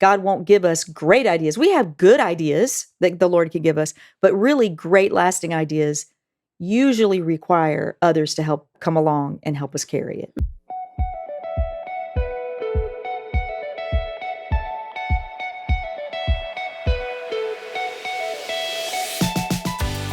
God won't give us great ideas. We have good ideas that the Lord can give us, but really great lasting ideas usually require others to help come along and help us carry it.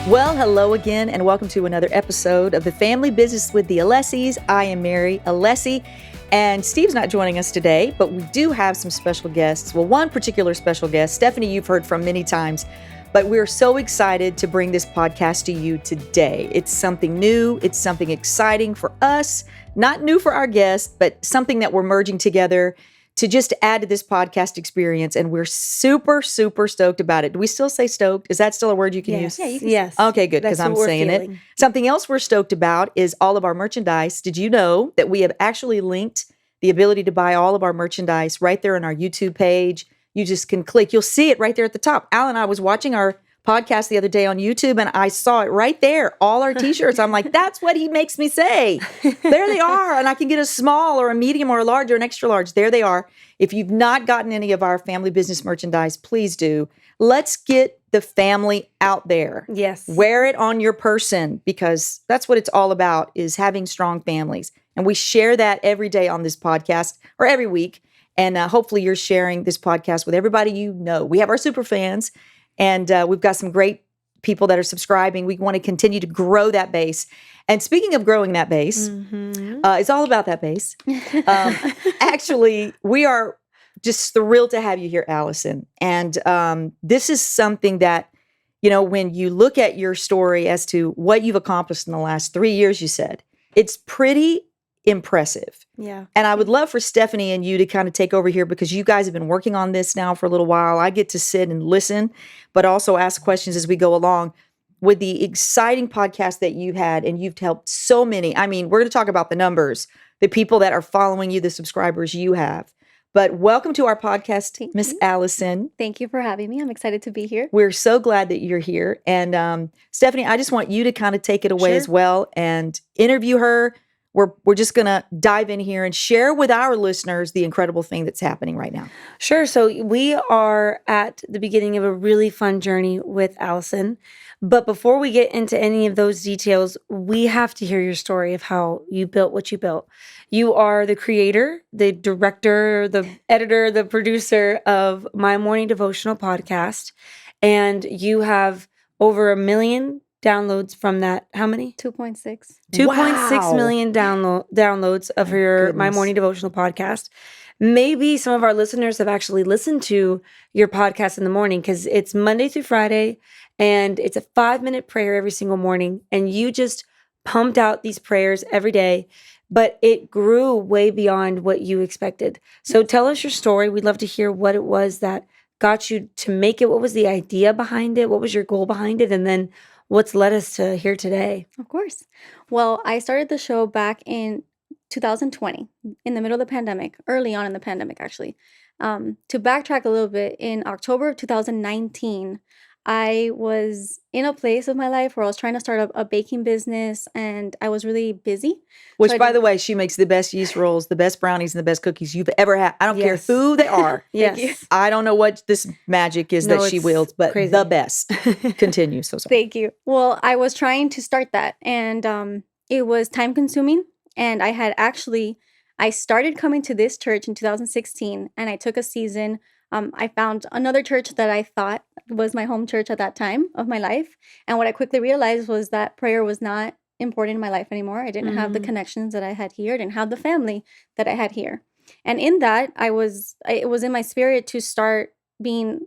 Well, hello again, and welcome to another episode of The Family Business with the Alessis. I am Mary Alessi, and Steve's not joining us today, but we do have some special guests. Well, one particular special guest, Stephanie, you've heard from many times, but we're so excited to bring this podcast to you today. It's something new. It's something exciting for us, not new for our guests, but something that we're merging together to just add to this podcast experience. And we're super, super stoked about it. Do we still say stoked? Is that still a word you can use? Yeah, you can. Yes. Okay, good, because I'm saying it. Something else we're stoked about is all of our merchandise. Did you know that we have actually linked the ability to buy all of our merchandise right there on our YouTube page? You just can click. You'll see it right there at the top. Al and I was watching our podcast the other day on YouTube, and I saw it right there, all our t-shirts. I'm like, that's what he makes me say. There they are. And I can get a small or a medium or a large or an extra large. There they are. If you've not gotten any of our family business merchandise, please do. Let's get the family out there. Yes. Wear it on your person, because that's what it's all about, is having strong families. And we share that every day on this podcast, or every week. And hopefully you're sharing this podcast with everybody you know. We have our super fans, and we've got some great people that are subscribing. We want to continue to grow that base. And speaking of growing that base, it's all about that base. Actually, we are just thrilled to have you here, Alison. And this is something that, you know, when you look at your story as to what you've accomplished in the last 3 years, you said, it's pretty impressive. Yeah. And I would love for Stephanie and you to kind of take over here, because you guys have been working on this now for a little while. I get to sit and listen, but also ask questions as we go along. With the exciting podcast that you've had, and you've helped so many. I mean, we're going to talk about the numbers, the people that are following you, the subscribers you have. But welcome to our podcast, Miss Alison. Thank you for having me. I'm excited to be here. We're so glad that you're here. And Stephanie, I just want you to kind of take it away as well and interview her. We're just going to dive in here and share with our listeners the incredible thing that's happening right now. Sure. So we are at the beginning of a really fun journey with Alison. But before we get into any of those details, we have to hear your story of how you built what you built. You are the creator, the director, the editor, the producer of my morning devotional podcast. And you have over 1 million downloads from that. How many? 2.6. 2.6 million downloads of your My Morning Devotional podcast. Maybe some of our listeners have actually listened to your podcast in the morning, because it's Monday through Friday, and it's a 5-minute prayer every single morning. And you just pumped out these prayers every day, but it grew way beyond what you expected. So tell us your story. We'd love to hear what it was that got you to make it. What was the idea behind it? What was your goal behind it? And then what's led us to here today? Of course. Well, I started the show back in 2020, in the middle of the pandemic, early on in the pandemic, actually. To backtrack a little bit, in October of 2019, I was in a place of my life where I was trying to start a baking business, and I was really busy. Which, by the way, she makes the best yeast rolls, the best brownies, and the best cookies you've ever had. I don't care who they are. Yes. I don't know what this magic is that she wields, but crazy. The best. Continue. So sorry. Thank you. Well, I was trying to start that, and it was time consuming. And I started coming to this church in 2016, and I took a season. I found another church that I thought was my home church at that time of my life. And what I quickly realized was that prayer was not important in my life anymore. I didn't have the connections that I had here. I didn't have the family that I had here. And in that, it was in my spirit to start being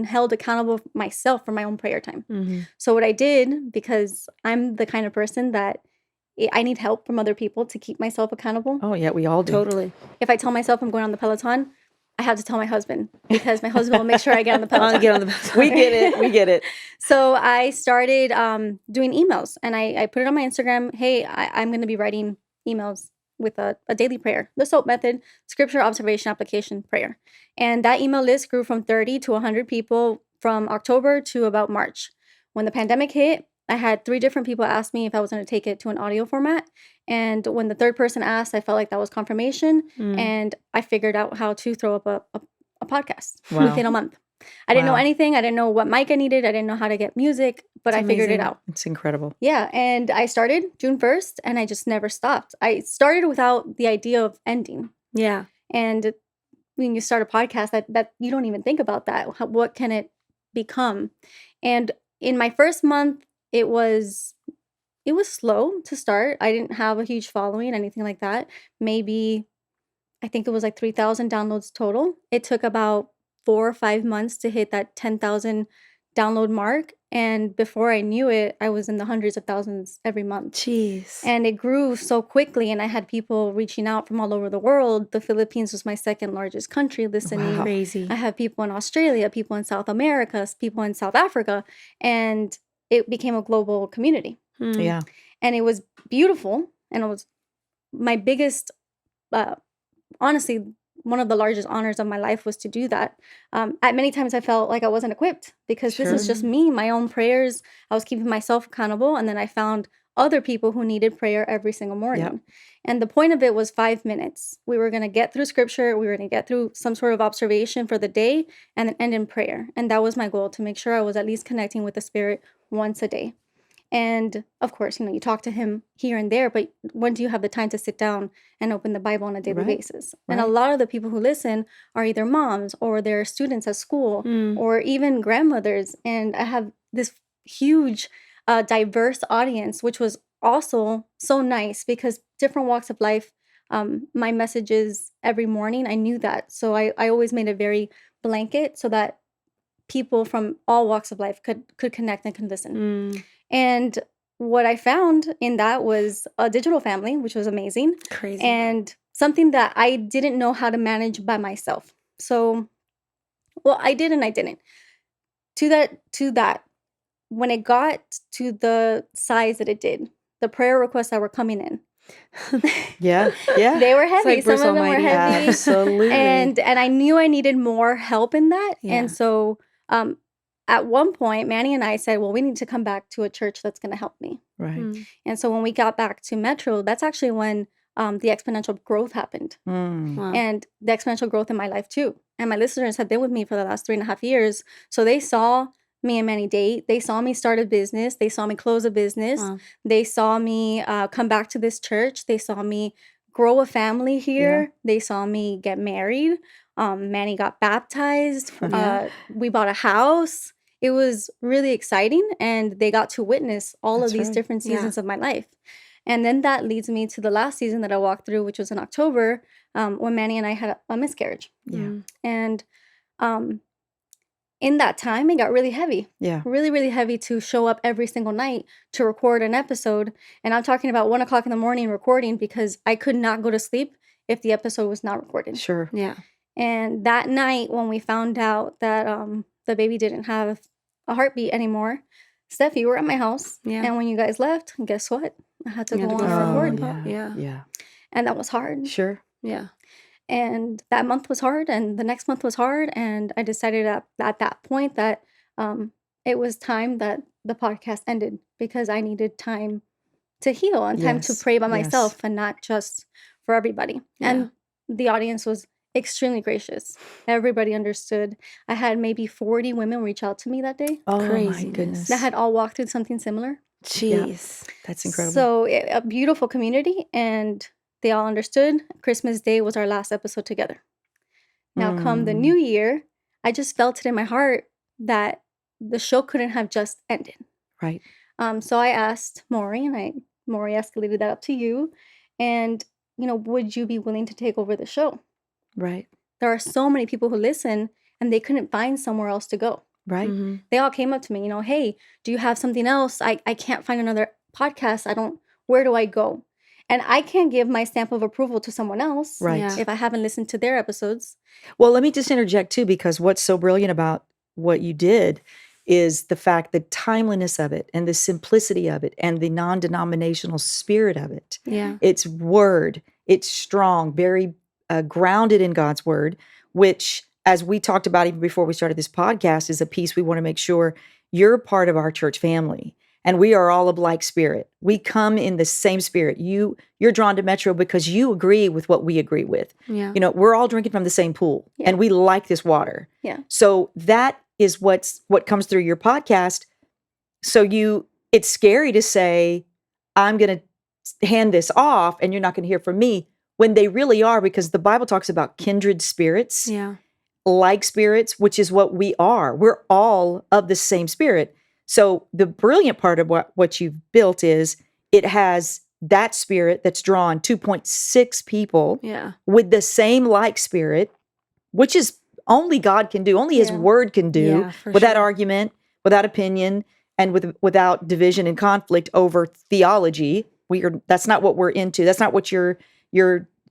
held accountable myself for my own prayer time. Mm-hmm. So what I did, because I'm the kind of person that I need help from other people to keep myself accountable. Oh, yeah, we all do. Totally. If I tell myself I'm going on the Peloton, I have to tell my husband, because my husband will make sure I get on the Peloton. We get it. So I started doing emails, and I put it on my Instagram. Hey, I'm going to be writing emails with a daily prayer, the SOAP method, scripture, observation, application, prayer. And that email list grew from 30 to 100 people from October to about March. When the pandemic hit, I had 3 different people ask me if I was going to take it to an audio format. And when the third person asked, I felt like that was confirmation. And I figured out how to throw up a podcast Wow. within a month. I didn't know Wow. anything. I didn't know what mic I needed. I didn't know how to get music, but It's I figured it amazing. out. It's incredible. Yeah, and I started June 1st, and I just never stopped. I started without the idea of ending. Yeah. And when you start a podcast, that you don't even think about that. What can it become? And in my first month, it was slow to start. I didn't have a huge following, anything like that. Maybe I think it was like 3,000 downloads total. It took about 4 or 5 months to hit that 10,000 download mark. And before I knew it, I was in the hundreds of thousands every month. Jeez. And it grew so quickly. And I had people reaching out from all over the world. The Philippines was my second largest country listening. Wow. Crazy. I have people in Australia, people in South America, people in South Africa. And it became a global community. Yeah. And it was beautiful. And it was my biggest, honestly, one of the largest honors of my life was to do that. At many times I felt like I wasn't equipped because this is just me, my own prayers. I was keeping myself accountable. And then I found other people who needed prayer every single morning. Yep. And the point of it was 5 minutes. We were going to get through scripture. We were going to get through some sort of observation for the day and then end in prayer. And that was my goal, to make sure I was at least connecting with the Spirit once a day. And of course, you talk to him here and there, but when do you have the time to sit down and open the Bible on a daily Right. basis? And a lot of the people who listen are either moms or they're students at school or even grandmothers. And I have this huge, diverse audience, which was also so nice because different walks of life, my messages every morning, I knew that. So I always made it very blanket so that people from all walks of life could connect and could listen. And what I found in that was a digital family, which was amazing. Crazy. And something that I didn't know how to manage by myself. So, well, I did and I didn't. To that, when it got to the size that it did, the prayer requests that were coming in, Yeah. Yeah. they were heavy. like Some Bruce of them Almighty. were heavy. Absolutely. And I knew I needed more help in that. Yeah. And so at one point, Manny and I said, well, we need to come back to a church that's going to help me. Right. And so when we got back to Metro, that's actually when the exponential growth happened. Wow. And the exponential growth in my life too. And my listeners have been with me for the last 3.5 years. So they saw me and Manny date. They saw me start a business. They saw me close a business. Wow. They saw me come back to this church. They saw me grow a family here. They saw me get married. Manny got baptized. Yeah. We bought a house. It was really exciting. And they got to witness all That's of these right. different seasons of my life. And then that leads me to the last season that I walked through, which was in October, when Manny and I had a miscarriage. Yeah. And in that time, it got really heavy. Yeah. Really, really heavy to show up every single night to record an episode. And I'm talking about 1 o'clock in the morning recording because I could not go to sleep if the episode was not recorded. Sure. Yeah. And that night, when we found out that the baby didn't have a heartbeat anymore, Steph, you were at my house. Yeah. And when you guys left, guess what? I had to You go had to on go and home. record. yeah. Yeah. Yeah. And that was hard. Sure. Yeah. And that month was hard, and the next month was hard. And I decided at that point that it was time that the podcast ended because I needed time to heal and time to Yes. pray by Yes. myself and not just for everybody. Yeah. And the audience was extremely gracious. Everybody understood. I had maybe 40 women reach out to me that day Oh my Craziness. goodness. that had all walked through something similar. Jeez. That's incredible. So a beautiful community, and they all understood. Christmas Day was our last episode together. Now, come the new year, I just felt it in my heart that the show couldn't have just ended. Right. So I asked Maury, and Maury escalated that up to you. And, would you be willing to take over the show? Right. There are so many people who listen, and they couldn't find somewhere else to go. Right. Mhm. They all came up to me, hey, do you have something else? I can't find another podcast. Where do I go? And I can't give my stamp of approval to someone else Right. Yeah. if I haven't listened to their episodes. Well, let me just interject too, because what's so brilliant about what you did is the fact, the timeliness of it and the simplicity of it and the non-denominational spirit of it. Yeah. It's word, it's strong, very grounded in God's word, which, as we talked about even before we started this podcast, is a piece we want to make sure you're part of our church family. and we are all of like spirit. We come in the same spirit. You're drawn to Metro because you agree with what we agree with. Yeah. You know, we're all drinking from the same pool, Yeah. and we like this water. Yeah. So that is what comes through your podcast. So it's scary to say, I'm going to hand this off and you're not going to hear from me, when they really are, because the Bible talks about kindred spirits, Yeah. like spirits, which is what we are. We're all of the same spirit. So the brilliant part of what you've built is it has that spirit that's drawn 2.6 people Yeah. with the same like spirit, which is only God can do, only his Yeah. word can do, Yeah, for without sure. argument, without opinion, and without division and conflict over theology. That's not what we're into. That's not what your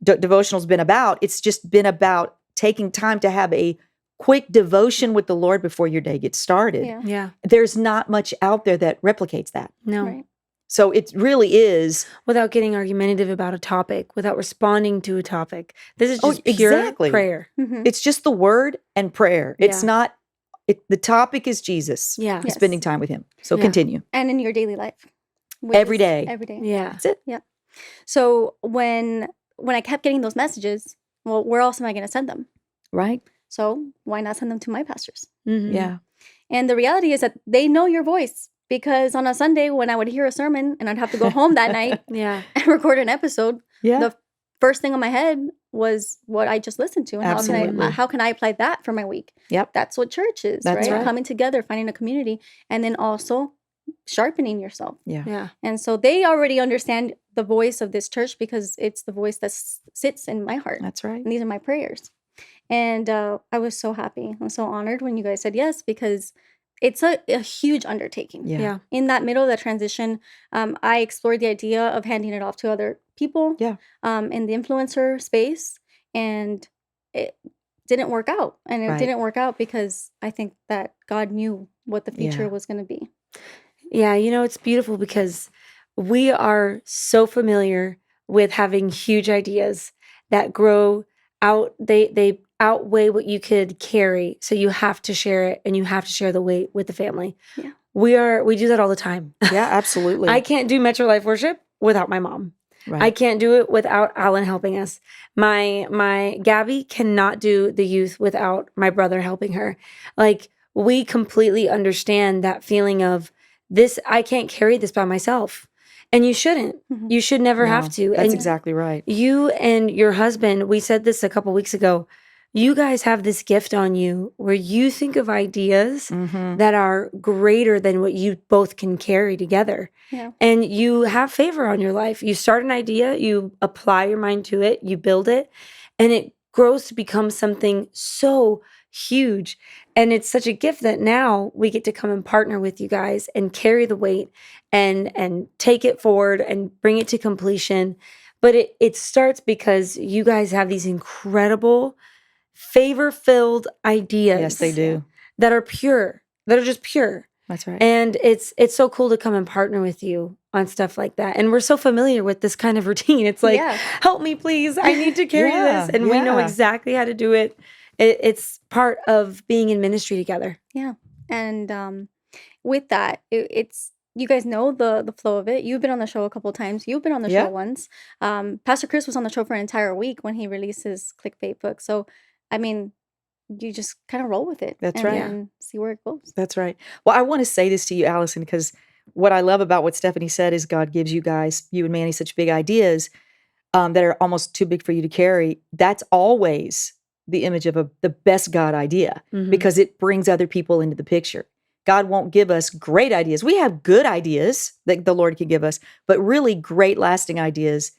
devotional's been about. It's just been about taking time to have a quick devotion with the Lord before your day gets started. Yeah. Yeah. There's not much out there that replicates that. No. Right. So it really is. Without getting argumentative about a topic, without responding to a topic. This is Oh, just pure exactly. prayer. Mhm. It's just the word and prayer. It's Yeah. not. The topic is Jesus. Yeah. Yes. Spending time with him. So Yeah. continue. And in your daily life. which Every is day. Every day. Yeah. That's it. So when I kept getting those messages, well, where else am I going to send them? Right? So why not send them to my pastors? Mhm. Yeah. And the reality is that they know your voice, because on a Sunday when I would hear a sermon and I'd have to go home that night Yeah. and record an episode, Yeah. the first thing on my head was what I just listened to, and Absolutely. how can I apply that for my week? Yep. That's what church is, That's right? right. Coming together, finding a community, and then also sharpening yourself. Yeah. And so they already understand the voice of this church because it's the voice that sits in my heart. That's right. And these are my prayers. And I was so happy. I'm so honored when you guys said yes, because it's a huge undertaking. Yeah. Yeah. In that middle of that transition, I explored the idea of handing it off to other people Yeah. in the influencer space. And it didn't work out. And it Right. didn't work out because I think that God knew what the future Yeah. was going to be. Yeah, it's beautiful because we are so familiar with having huge ideas that grow out. They outweigh what you could carry. So you have to share it, and you have to share the weight with the family. Yeah. We do that all the time. Yeah, absolutely. I can't do Metro Life Worship without my mom. Right. I can't do it without Alan helping us. My Gabby cannot do the youth without my brother helping her. Like, we completely understand that feeling of this. I can't carry this by myself, and you shouldn't. Mhm. You should never No, have to. That's And exactly right. you and your husband, we said this a couple weeks ago. You guys have this gift on you where you think of ideas Mm-hmm. that are greater than what you both can carry together. Yeah. And you have favor on your life. You start an idea, you apply your mind to it, you build it, and it grows to become something so huge. And it's such a gift that now we get to come and partner with you guys and carry the weight and take it forward and bring it to completion. But it starts because you guys have these incredible favor-filled ideas. Yes, they do. That are pure, that are just pure. That's right. And it's so cool to come and partner with you on stuff like that. And we're so familiar with this kind of routine. It's like, Yeah. help me, please. I need to carry Yeah, this. And we know yeah. exactly how to do it. It's part of being in ministry together. And with that, it's you guys know the flow of it. You've been on the show a couple times. You've been on the Yeah. show once. Pastor Chris was on the show for an entire week when he released his clickbait book. So, I mean, you just kind of roll with it. That's and right. then see where it goes. That's right. Well, I want to say this to you, Alison, because what I love about what Stephanie said is God gives you guys, you and Manny, such big ideas that are almost too big for you to carry. That's always the image of the best God idea, Mhm. because it brings other people into the picture. God won't give us great ideas. We have good ideas that the Lord can give us, but really great lasting ideas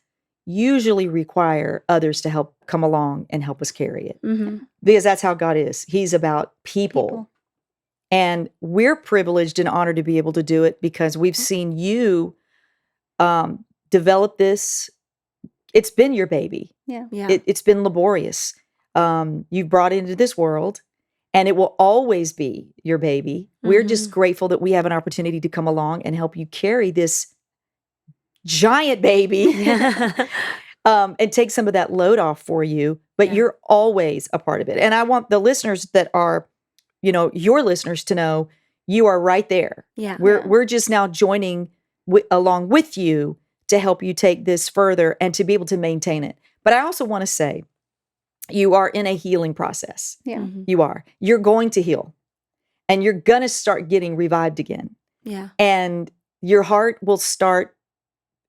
usually require others to help come along and help us carry it. Mhm. Because that's how God is. He's about people. And we're privileged and honored to be able to do it because we've seen you develop this. It's been your baby. Yeah. Yeah. It's been laborious. You've brought it into this world, and it will always be your baby. We're just grateful that we have an opportunity to come along and help you carry this giant baby and take some of that load off for you. But Yeah. you're always a part of it. And I want the listeners that are, your listeners to know you are right there. Yeah. We're just now joining along with you to help you take this further and to be able to maintain it. But I also want to say, you are in a healing process. Yeah. Mm-hmm. You are. You're going to heal, and you're going to start getting revived again. Yeah. And your heart will start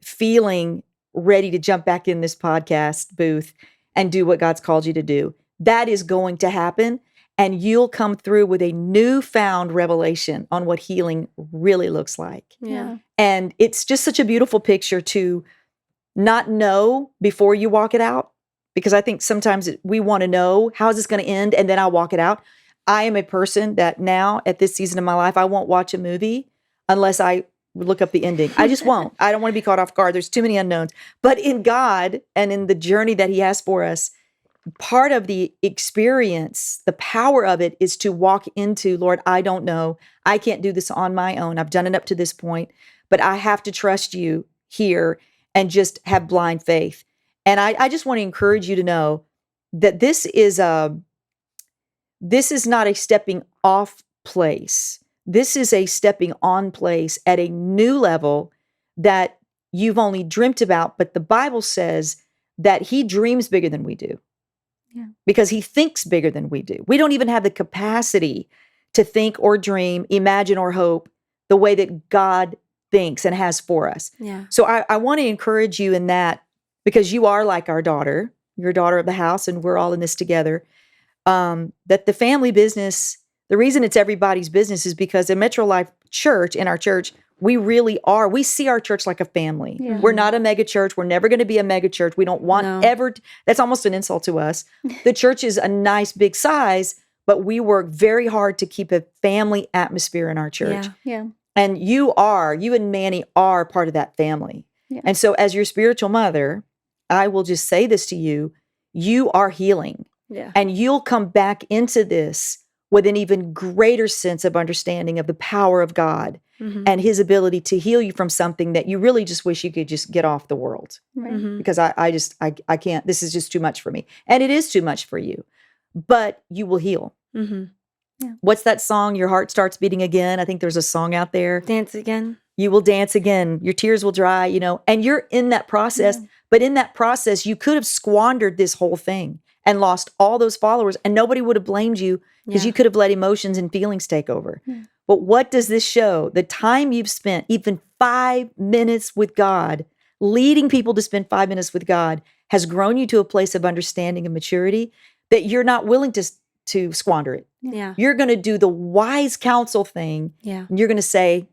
feeling ready to jump back in this podcast booth and do what God's called you to do. That is going to happen. And you'll come through with a newfound revelation on what healing really looks like. Yeah. And it's just such a beautiful picture to not know before you walk it out. Because I think sometimes we want to know, how is this going to end? And then I'll walk it out. I am a person that now at this season of my life, I won't watch a movie unless I look up the ending. I just won't. I don't want to be caught off guard. There's too many unknowns. But in God and in the journey that he has for us, part of the experience, the power of it is to walk into, Lord, I don't know. I can't do this on my own. I've done it up to this point, but I have to trust you here and just have blind faith. And I just want to encourage you to know that this is not a stepping off place. This is a stepping on place at a new level that you've only dreamt about. But the Bible says that he dreams bigger than we do. Yeah. Because he thinks bigger than we do. We don't even have the capacity to think or dream, imagine or hope the way that God thinks and has for us. Yeah. So I want to encourage you in that, because you are like our daughter. You're a daughter of the house, and we're all in this together. That the family business, the reason it's everybody's business is because in Metro Life Church, in our church, we really are. We see our church like a family. Yeah. We're not a mega church. We're never going to be a mega church. We don't want that's almost an insult to us. The church is a nice big size, but we work very hard to keep a family atmosphere in our church. Yeah. And you and Manny are part of that family. Yeah. And so as your spiritual mother, I will just say this to you, you are healing. Yeah. And you'll come back into this with an even greater sense of understanding of the power of God and his ability to heal you from something that you really just wish you could just get off the world. Right. Because I can't, this is just too much for me. And it is too much for you, but you will heal. Yeah. What's that song? Your heart starts beating again. I think there's a song out there. Dance again. You will dance again. Your tears will dry, and you're in that process. Yeah. But in that process, you could have squandered this whole thing and lost all those followers, and nobody would have blamed you because you could have let emotions and feelings take over. Yeah. But what does this show? The time you've spent, even 5 minutes with God, leading people to spend 5 minutes with God, has grown you to a place of understanding and maturity that you're not willing to squander it. Yeah. You're going to do the wise counsel thing. Yeah. And you're going to say,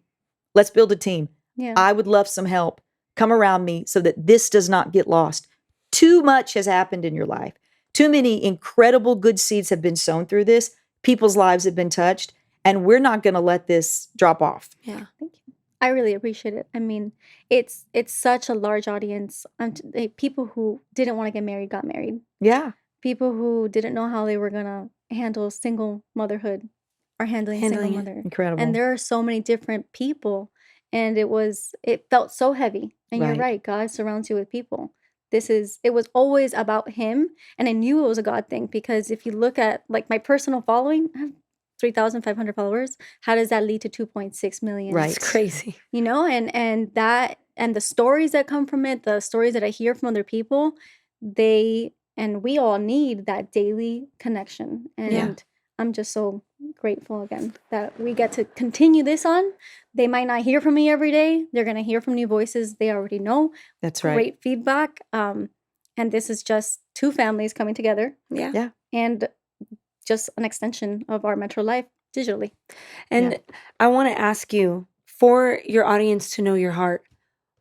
let's build a team. Yeah. I would love some help. Come around me so that this does not get lost. Too much has happened in your life. Too many incredible good seeds have been sown through this. People's lives have been touched, and we're not going to let this drop off. Yeah. Thank you. I really appreciate it. I mean, it's such a large audience. People who didn't want to get married got married. Yeah. People who didn't know how they were going to handle single motherhood are handling single mother. Incredible. And there are so many different people, and it felt so heavy. And You're right. God surrounds you with people. It was always about him. And I knew it was a God thing, because if you look at like my personal following, I have 3,500 followers. How does that lead to 2.6 million? Right. It's crazy. And the stories that come from it, the stories that I hear from other people, we all need that daily connection. And I'm just so grateful again that we get to continue this on. They might not hear from me every day. They're going to hear from new voices they already know. That's right. Great feedback. And this is just two families coming together. Yeah. And just an extension of our Metro Life digitally. And I want to ask you, for your audience to know your heart,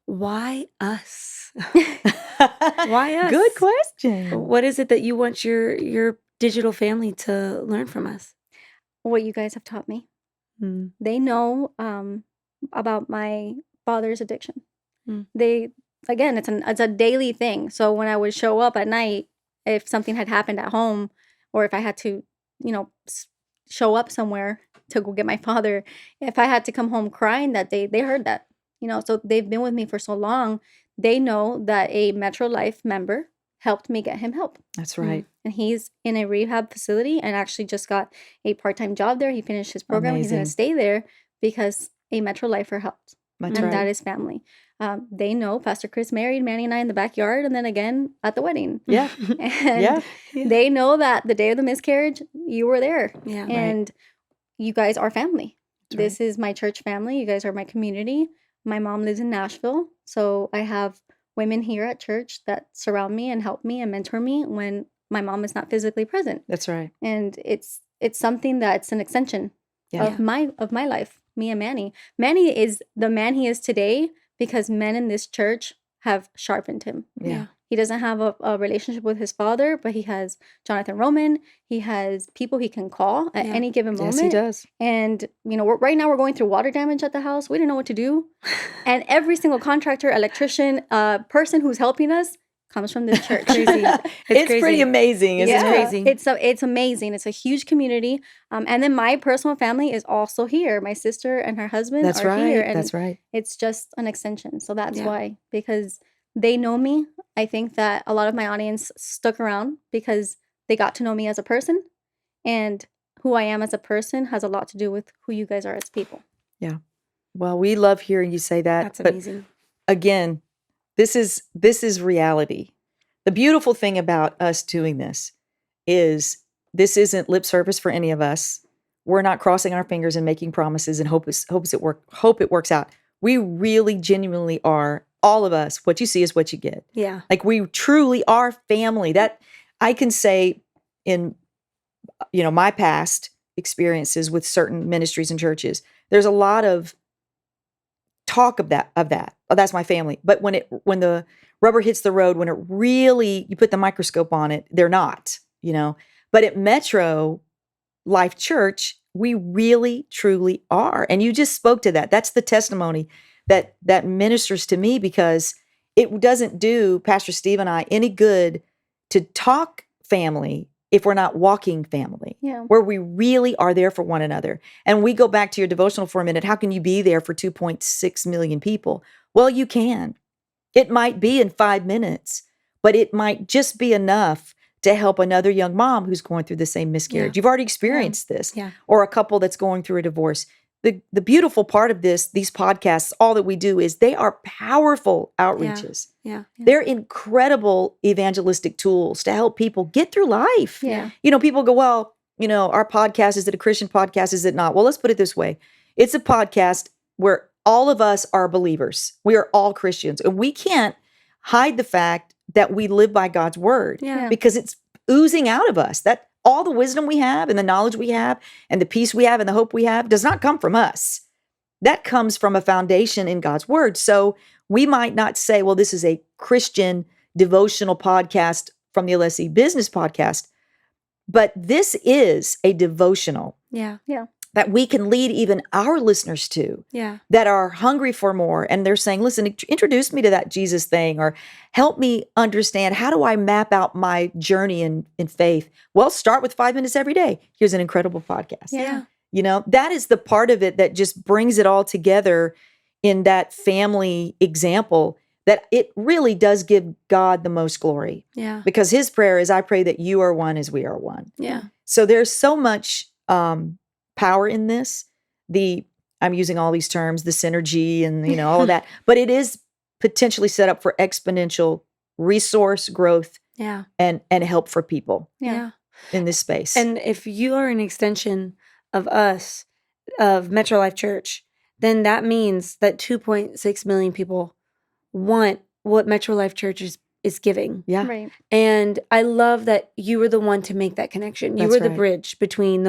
why us? Why us? Good question. What is it that you want your digital family to learn from us? What you guys have taught me. They know about my father's addiction. It's a daily thing. So when I would show up at night, if something had happened at home, or if I had to, show up somewhere to go get my father, if I had to come home crying that day, they heard that. So they've been with me for so long. They know that a Metro Life member helped me get him help. That's right. And he's in a rehab facility and actually just got a part-time job there. He finished his program. He's going Amazing. to stay there because a Metro Lifer helped. That's And right. that is family. They know Pastor Chris married Manny and I in the backyard and then again at the wedding. Yeah. And they know that the day of the miscarriage, you were there. Yeah. And you guys are family. That's This is my church family. You guys are my community. My mom lives in Nashville. So I have women here at church that surround me and help me and mentor me when my mom is not physically present. That's right. And it's something that's an extension Yeah. of my life, me and Manny. Manny is the man he is today because men in this church have sharpened him. Yeah. He doesn't have a relationship with his father, but he has Jonathan Roman. He has people he can call at any given moment. Yes, he does. And, right now we're going through water damage at the house. We didn't know what to do. And every single contractor, electrician, person who's helping us comes from this church. Crazy. It's pretty amazing, isn't It's it? crazy. It's amazing. It's a huge community. And then my personal family is also here. My sister and her husband That's are right. here. And That's right. it's just an extension. So that's Yeah. why, because they know me. I think that a lot of my audience stuck around because they got to know me as a person. And who I am as a person has a lot to do with who you guys are as people. Well, we love hearing you say that. That's but amazing. again, this is reality. The beautiful thing about us doing this isn't lip service for any of us. We're not crossing our fingers and making promises and hope it works out. We really genuinely are, all of us. What you see is what you get. Yeah. Like we truly are family. That I can say in my past experiences with certain ministries and churches. There's a lot of talk of that. Oh, that's my family. But when the rubber hits the road, when it really, you put the microscope on it, they're not, But at Metro Life Church, we really, truly are. And you just spoke to that. That's the testimony that ministers to me, because it doesn't do Pastor Steve and I any good to talk family if we're not walking family, where we really are there for one another. And we go back to your devotional for a minute. How can you be there for 2.6 million people? Well, you can. It might be in 5 minutes, but it might just be enough to help another young mom who's going through the same miscarriage. You've already experienced this. Or a couple that's going through a divorce. The beautiful part of these podcasts, all that we do is they are powerful outreaches. Yeah. They're incredible evangelistic tools to help people get through life. Yeah. People go, well, our podcast, is it a Christian podcast? Is it not? Well, let's put it this way. It's a podcast where all of us are believers. We are all Christians. And we can't hide the fact that we live by God's word because it's oozing out of us. That all the wisdom we have and the knowledge we have and the peace we have and the hope we have does not come from us. That comes from a foundation in God's word. So we might not say, well, this is a Christian devotional podcast from the LSE Business Podcast, but this is a devotional that we can lead even our listeners to that are hungry for more. And they're saying, listen, introduce me to that Jesus thing, or help me understand, how do I map out my journey in faith? Well, start with 5 minutes every day. Here's an incredible podcast. That is the part of it that just brings it all together in that family example, that it really does give God the most glory. Because his prayer is, I pray that you are one as we are one. So there's so much power in this. I'm using all these terms, the synergy and all of that, but it is potentially set up for exponential resource growth and help for people in this space. And if you are an extension of us, of Metro Life Church, then that means that 2.6 million people want what Metro Life Church is giving. Right. And I love that you were the one to make that connection. You That's were the right. bridge between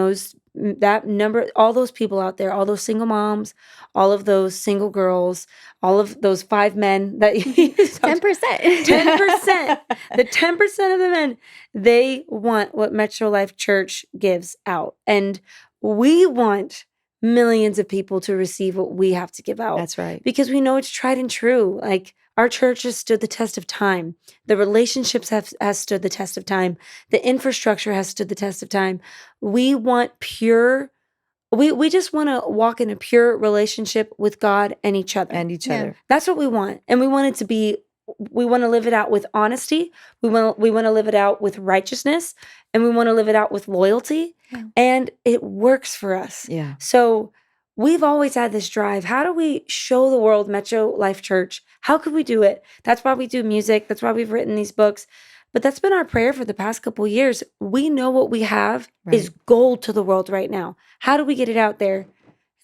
that number, all those people out there, all those single moms, all of those single girls, all of those 5 men that 10%. 10%. The 10% of the men, they want what Metro Life Church gives out. And we want millions of people to receive what we have to give out. That's right. Because we know it's tried and true. Like, our church has stood the test of time. The relationships has stood the test of time. The infrastructure has stood the test of time. We want pure, we just want to walk in a pure relationship with God and each other. And each other. That's what we want. And we want it to be we want to live it out with honesty. We want to live it out with righteousness, and we want to live it out with loyalty. Yeah. And it works for us. Yeah. So we've always had this drive. How do we show the world Metro Life Church? How could we do it? That's why we do music. That's why we've written these books. But that's been our prayer for the past couple of years. We know what we have is gold to the world right now. How do we get it out there? And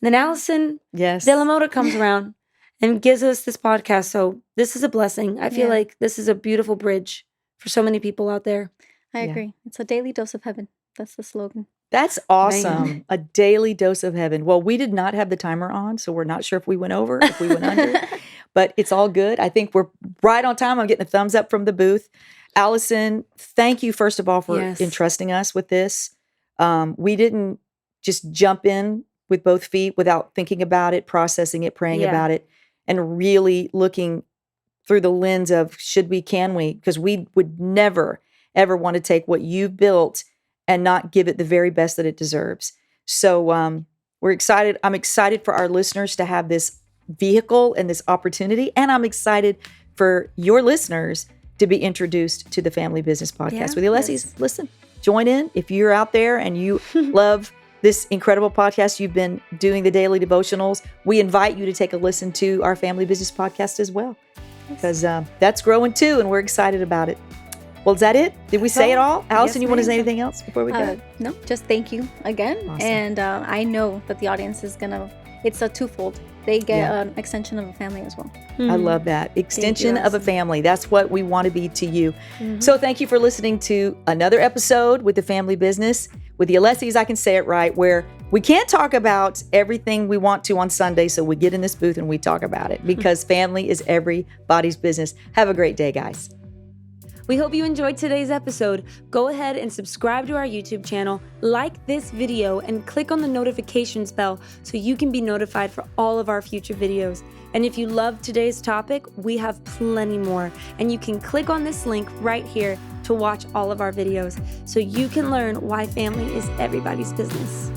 then Alison Delamota comes around and gives us this podcast. So this is a blessing. I feel like this is a beautiful bridge for so many people out there. I agree. It's a daily dose of heaven. That's the slogan. That's awesome. Man. A daily dose of heaven. Well, we did not have the timer on, so we're not sure if we went over, if we went under, but it's all good. I think we're right on time. I'm getting a thumbs up from the booth. Alison, thank you, first of all, for entrusting us with this. We didn't just jump in with both feet without thinking about it, processing it, praying about it, and really looking through the lens of should we, can we? Because we would never, ever want to take what you've built and not give it the very best that it deserves. So we're excited. I'm excited for our listeners to have this vehicle and this opportunity. And I'm excited for your listeners to be introduced to the Family Business Podcast with Alessis. Listen, join in. If you're out there and you love this incredible podcast, you've been doing the daily devotionals, we invite you to take a listen to our Family Business Podcast as well, because that's growing too, and we're excited about it. Well, is that it? Did we say it all? Alison, you want to say anything else before we go? No, just thank you again. Awesome. And I know that the audience is it's a twofold. They get an extension of a family as well. I love that. Extension of a family. That's what we want to be to you. So thank you for listening to another episode with the Family Business. With the Alessis, I can say it right, where we can't talk about everything we want to on Sunday, so we get in this booth and we talk about it, because family is everybody's business. Have a great day, guys. We hope you enjoyed today's episode. Go ahead and subscribe to our YouTube channel, like this video, and click on the notifications bell so you can be notified for all of our future videos. And if you love today's topic, we have plenty more. And you can click on this link right here to watch all of our videos so you can learn why family is everybody's business.